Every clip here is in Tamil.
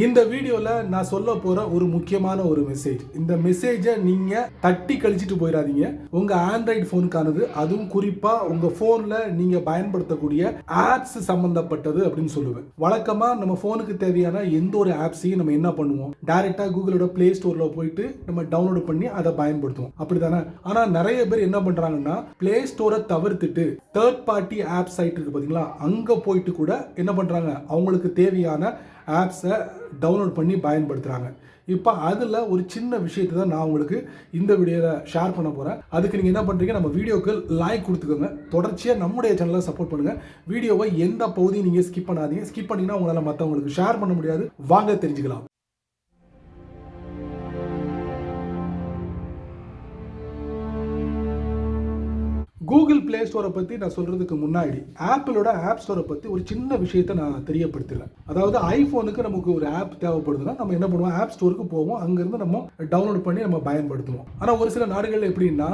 இந்த வீடியோல நான் சொல்ல போற ஒரு முக்கியமான ஒரு மெசேஜ். இந்த மெசேஜை நீங்க தட்டி கழிச்சிட்டு போயிடாதீங்க. உங்க ஆண்ட்ராய்டு போனுக்கானது, அதுவும் குறிப்பா உங்க போன்ல நீங்க பயன்படுத்தக்கூடிய ஆப்ஸ் சம்பந்தப்பட்டது அப்படின்னு சொல்லுவேன். வழக்கமா நம்ம போனுக்கு தேவையான எந்த ஒரு ஆப்ஸையும் நம்ம என்ன பண்ணுவோம், டைரக்டா கூகுளோட பிளே ஸ்டோர்ல போயிட்டு நம்ம டவுன்லோட் பண்ணி அதை பயன்படுத்துவோம், அப்படித்தானே? ஆனா நிறைய பேர் என்ன பண்றாங்கன்னா, பிளே ஸ்டோரை தவிர்த்துட்டு தேர்ட் பார்ட்டி ஆப் சைட் இருக்கு பாத்தீங்களா, அங்க போயிட்டு கூட என்ன பண்றாங்க, அவங்களுக்கு தேவையான ஆப்ஸை டவுன்லோட் பண்ணி பயன்படுத்துகிறாங்க. இப்போ அதில் ஒரு சின்ன விஷயத்தை தான் நான் உங்களுக்கு இந்த வீடியோவில் ஷேர் பண்ண போகிறேன். அதுக்கு நீங்கள் என்ன பண்ணுறீங்க, நம்ம வீடியோக்கு லைக் கொடுத்துக்கோங்க. தொடர்ச்சியாக நம்முடைய சேனலை சப்போர்ட் பண்ணுங்கள். வீடியோவை எந்த பகுதியும் நீங்கள் ஸ்கிப் பண்ணாதீங்க. ஸ்கிப் பண்ணிங்கன்னா உங்களால் மற்றவங்களுக்கு ஷேர் பண்ண முடியாது. வாங்க தெரிஞ்சுக்கலாம். கூகுள் பிளே ஸ்டோரை பற்றி நான் சொல்கிறதுக்கு முன்னாடி ஆப்பிளோட ஆப் ஸ்டோரை பற்றி ஒரு சின்ன விஷயத்தை நான் தெரியப்படுத்துகிறேன். அதாவது ஐஃபோனுக்கு நமக்கு ஒரு ஆப் தேவைப்படுதுன்னா நம்ம என்ன பண்ணுவோம், ஆப் ஸ்டோருக்கு போவோம், அங்கேருந்து நம்ம டவுன்லோட் பண்ணி நம்ம பயன்படுத்துவோம். ஆனால் ஒரு சில நாடுகளில் எப்படின்னா,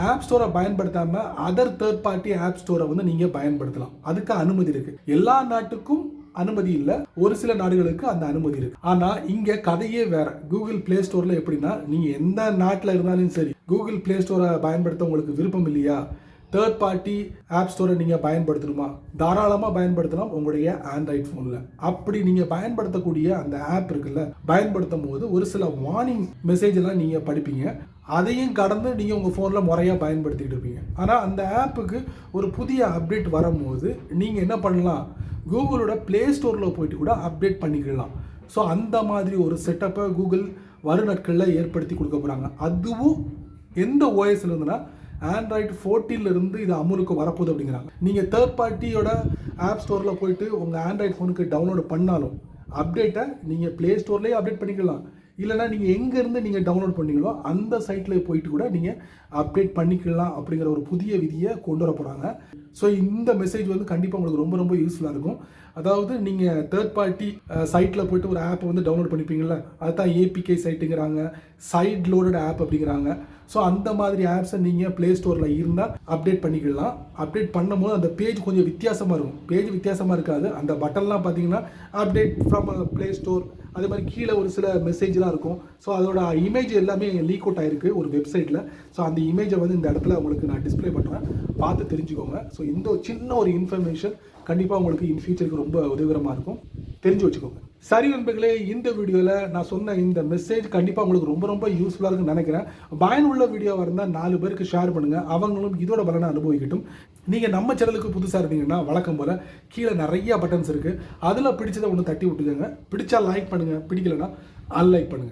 ஆப் ஸ்டோரை பயன்படுத்தாமல் அதர் தேர்ட் பார்ட்டி ஆப் ஸ்டோரை வந்து நீங்கள் பயன்படுத்தலாம். அதுக்கு அனுமதி இருக்குது. எல்லா நாட்டுக்கும் அனுமதி இல்ல, ஒரு சில நாடுகளுக்கு அந்த அனுமதி இருக்கு. ஆனா இங்க கதையே வேற. கூகுள் பிளே ஸ்டோர்ல எப்படின்னா, நீங்க எந்த நாட்டில் இருந்தாலும் சரி, கூகுள் பிளே ஸ்டோரை பயன்படுத்த உங்களுக்கு விருப்பம் இல்லையா, தேர்ட் பார்ட்டி ஆப் ஸ்டோரை நீங்கள் பயன்படுத்தணுமா, தாராளமாக பயன்படுத்தலாம் உங்களுடைய ஆண்ட்ராய்ட் ஃபோனில். அப்படி நீங்கள் பயன்படுத்தக்கூடிய அந்த ஆப் இருக்குல்ல, பயன்படுத்தும் போது ஒரு சில வார்னிங் மெசேஜ் எல்லாம் நீங்கள் படிப்பீங்க. அதையும் கடந்து நீங்கள் உங்கள் ஃபோனில் முறையாக பயன்படுத்திட்டு இருப்பீங்க. ஆனால் அந்த ஆப்புக்கு ஒரு புதிய அப்டேட் வரும்போது நீங்கள் என்ன பண்ணலாம், கூகுளோட பிளே ஸ்டோரில் போயிட்டு கூட அப்டேட் பண்ணிக்கலாம். ஸோ அந்த மாதிரி ஒரு செட்டப்பை கூகுள் வரும் நாட்களில் ஏற்படுத்தி கொடுக்க போகிறாங்க. அதுவும் எந்த ஓஎஸ்ல இருந்துன்னா, ஆண்ட்ராய்டு 14 இருந்து இது அமுலுக்கு வரப்போகுது அப்படிங்கிறாங்க. நீங்கள் தேர்ட் பார்ட்டியோட ஆப் ஸ்டோரில் போயிட்டு உங்கள் ஆண்ட்ராய்டு ஃபோனுக்கு டவுன்லோடு பண்ணாலும் அப்டேட்டை நீங்கள் ப்ளே ஸ்டோர்லேயே அப்டேட் பண்ணிக்கலாம். இல்லைனா நீங்கள் எங்கேருந்து நீங்கள் டவுன்லோட் பண்ணீங்களோ அந்த சைட்டில் போயிட்டு கூட நீங்கள் அப்டேட் பண்ணிக்கலாம் அப்படிங்கிற ஒரு புதிய விதியை கொண்டு வர போகிறாங்க. ஸோ இந்த மெசேஜ் வந்து கண்டிப்பாக உங்களுக்கு ரொம்ப ரொம்ப யூஸ்ஃபுல்லாக இருக்கும். அதாவது நீங்கள் தேர்ட் பார்ட்டி சைட்டில் போய்ட்டு ஒரு ஆப்பை வந்து டவுன்லோட் பண்ணிப்பீங்களா, அதுதான் ஏபிகே சைட்டுங்கிறாங்க, சைட் லோடட் ஆப் அப்படிங்கிறாங்க. ஸோ அந்த மாதிரி ஆப்ஸை நீங்கள் ப்ளே ஸ்டோரில் இருந்தால் அப்டேட் பண்ணிக்கலாம். அப்டேட் பண்ணும்போது அந்த பேஜ் கொஞ்சம் வித்தியாசமாக இருக்கும். பேஜ் வித்தியாசமாக இருக்காது. அந்த பட்டன்லாம் பார்த்தீங்கன்னா அப்டேட் ஃப்ரம் ப்ளே ஸ்டோர், அதே மாதிரி கீழே ஒரு சில மெசேஜ்லாம் இருக்கும். ஸோ அதோட இமேஜ் எல்லாமே லீக் அவுட் ஆகிருக்கு ஒரு வெப்சைட்டில். ஸோ அந்த இமேஜை வந்து இந்த இடத்துல உங்களுக்கு நான் டிஸ்பிளே பண்ணுறேன், பார்த்து தெரிஞ்சுக்கோங்க. ஸோ இந்த சின்ன ஒரு இன்ஃபர்மேஷன் கண்டிப்பாக உங்களுக்கு இன் ஃபியூச்சருக்கு ரொம்ப உதவிகரமாக இருக்கும், தெரிஞ்சு வச்சுக்கோங்க. சரி நண்பர்களே, இந்த வீடியோவில் நான் சொன்ன இந்த மெசேஜ் கண்டிப்பாக உங்களுக்கு ரொம்ப ரொம்ப யூஸ்ஃபுல்லாக இருக்குன்னு நினைக்கிறேன். பயனுள்ள வீடியோவாக இருந்தால் 4 பேருக்கு ஷேர் பண்ணுங்கள், அவங்களும் இதோட பலனை அனுபவிக்கட்டும். நீங்கள் நம்ம சேனலுக்கு புதுசாக இருந்தீங்கன்னா வழக்கம் போல் கீழே நிறைய பட்டன்ஸ் இருக்குது, அதில் பிடிச்சதை ஒன்று தட்டி விட்டுக்கோங்க. பிடிச்சா லைக் பண்ணுங்கள், பிடிக்கலைன்னா அன்லைக் பண்ணுங்கள்.